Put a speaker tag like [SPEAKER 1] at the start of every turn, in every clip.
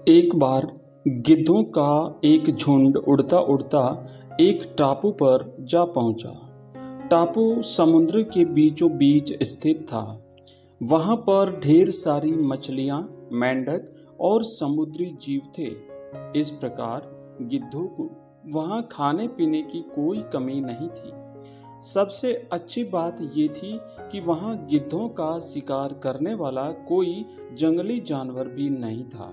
[SPEAKER 1] एक बार गिद्धों का एक झुंड उड़ता उड़ता एक टापू पर जा पहुंचा। टापू समुद्र के बीचों बीच स्थित था। वहां पर ढेर सारी मछलियां, मेंढक और समुद्री जीव थे। इस प्रकार गिद्धों को वहां खाने पीने की कोई कमी नहीं थी। सबसे अच्छी बात ये थी कि वहां गिद्धों का शिकार करने वाला कोई जंगली जानवर भी नहीं था।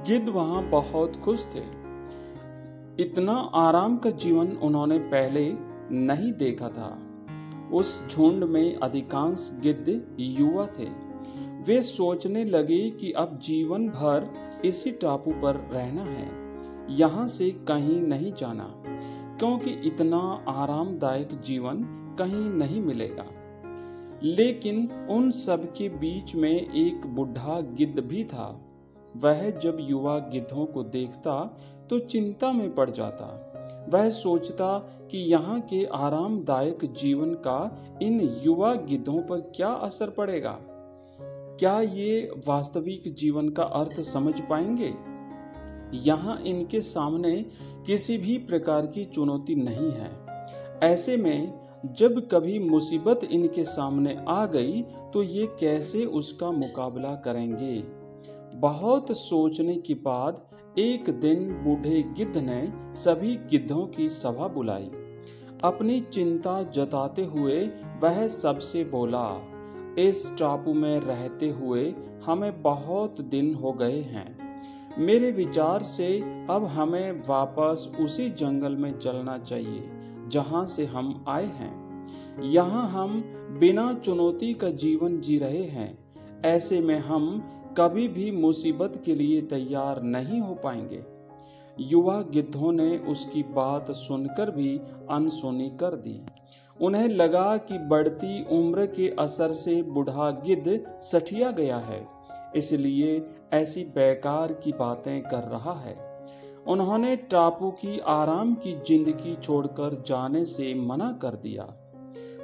[SPEAKER 1] गिद्ध वहां बहुत खुश थे। इतना आराम का जीवन उन्होंने पहले नहीं देखा था। उस झुंड में अधिकांश गिद्ध युवा थे। वे सोचने लगे कि अब जीवन भर इसी टापू पर रहना है, यहाँ से कहीं नहीं जाना, क्योंकि इतना आरामदायक जीवन कहीं नहीं मिलेगा। लेकिन उन सब के बीच में एक बूढ़ा गिद्ध भी था। वह जब युवा गिद्धों को देखता तो चिंता में पड़ जाता। वह सोचता कि यहाँ के आरामदायक जीवन का इन युवा गिद्धों पर क्या असर पड़ेगा। क्या ये वास्तविक जीवन का अर्थ समझ पाएंगे? यहाँ इनके सामने किसी भी प्रकार की चुनौती नहीं है। ऐसे में जब कभी मुसीबत इनके सामने आ गई तो ये कैसे उसका मुकाबला करेंगे? बहुत सोचने के बाद एक दिन बूढ़े गिद्ध ने सभी गिद्धों की सभा बुलाई। अपनी चिंता जताते हुए वह सबसे बोला, इस टापू में रहते हुए हमें बहुत दिन हो गए हैं। मेरे विचार से अब हमें वापस उसी जंगल में चलना चाहिए जहां से हम आए हैं। यहाँ हम बिना चुनौती का जीवन जी रहे हैं। ऐसे में हम कभी भी मुसीबत के लिए तैयार नहीं हो पाएंगे। युवा गिद्धों ने उसकी बात सुनकर भी अनसुनी कर दी। उन्हें लगा कि बढ़ती उम्र के असर से बूढ़ा गिद्ध सठिया गया है, इसलिए ऐसी बेकार की बातें कर रहा है। उन्होंने टापू की आराम की जिंदगी छोड़कर जाने से मना कर दिया।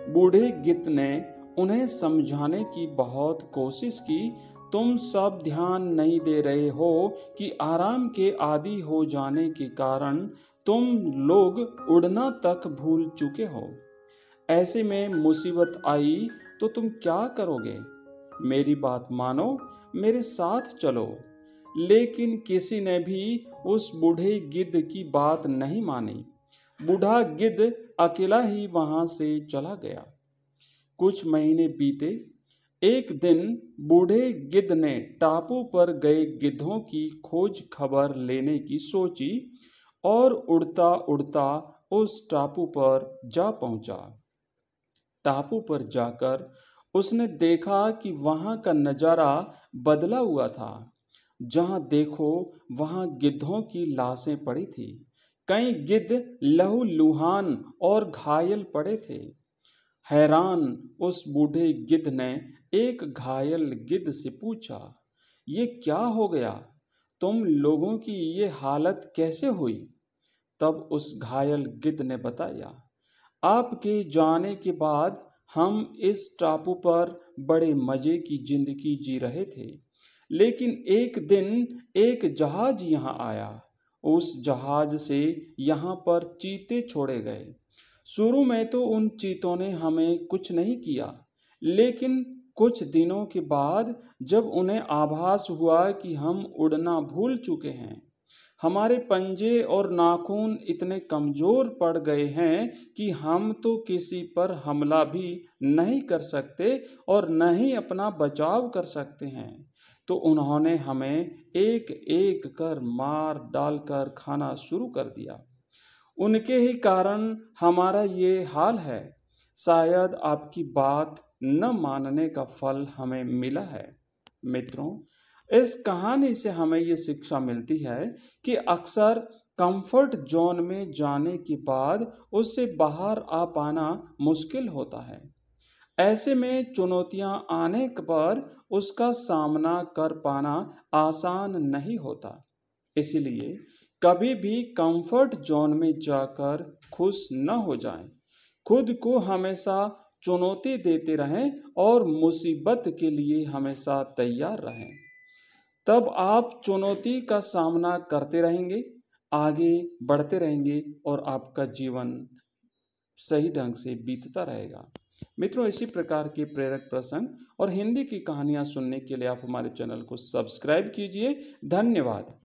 [SPEAKER 1] बूढ़े गिद्ध ने उन्हें समझाने की बहुत कोशिश की। तुम सब ध्यान नहीं दे रहे हो कि आराम के आदी हो जाने के कारण तुम लोग उड़ना तक भूल चुके हो। ऐसे में मुसीबत आई तो तुम क्या करोगे? मेरी बात मानो, मेरे साथ चलो। लेकिन किसी ने भी उस बूढ़े गिद्ध की बात नहीं मानी। बूढ़ा गिद्ध अकेला ही वहां से चला गया। कुछ महीने बीते। एक दिन बूढ़े गिद्ध ने टापू पर गए गिद्धों की खोज खबर लेने की सोची और उड़ता उड़ता उस टापू पर जा पहुंचा। टापू पर जाकर उसने देखा कि वहां का नजारा बदला हुआ था। जहां देखो वहां गिद्धों की लाशें पड़ी थी। कई गिद्ध लहूलुहान और घायल पड़े थे। हैरान उस बूढ़े गिद्ध ने एक घायल गिद्ध से पूछा, ये क्या हो गया? तुम लोगों की ये हालत कैसे हुई? तब उस घायल गिद्ध ने बताया, आपके जाने के बाद हम इस टापू पर बड़े मजे की जिंदगी जी रहे थे। लेकिन एक दिन एक जहाज यहाँ आया। उस जहाज से यहाँ पर चीते छोड़े गए। शुरू में तो उन चीतों ने हमें कुछ नहीं किया, लेकिन कुछ दिनों के बाद जब उन्हें आभास हुआ कि हम उड़ना भूल चुके हैं, हमारे पंजे और नाखून इतने कमजोर पड़ गए हैं कि हम तो किसी पर हमला भी नहीं कर सकते और न ही अपना बचाव कर सकते हैं। तो उन्होंने हमें एक एक कर मार डालकर खाना शुरू कर दिया। उनके ही कारण हमारा ये हाल है। शायद आपकी बात न मानने का फल हमें मिला है। मित्रों, इस कहानी से हमें ये शिक्षा मिलती है कि अक्सर कंफर्ट जोन में जाने के बाद उससे बाहर आ पाना मुश्किल होता है। ऐसे में चुनौतियां आने पर उसका सामना कर पाना आसान नहीं होता। इसलिए कभी भी कंफर्ट जोन में जाकर खुश न हो जाएं। खुद को हमेशा चुनौती देते रहें और मुसीबत के लिए हमेशा तैयार रहें। तब आप चुनौती का सामना करते रहेंगे, आगे बढ़ते रहेंगे और आपका जीवन सही ढंग से बीतता रहेगा। मित्रों, इसी प्रकार के प्रेरक प्रसंग और हिंदी की कहानियाँ सुनने के लिए आप हमारे चैनल को सब्सक्राइब कीजिए। धन्यवाद।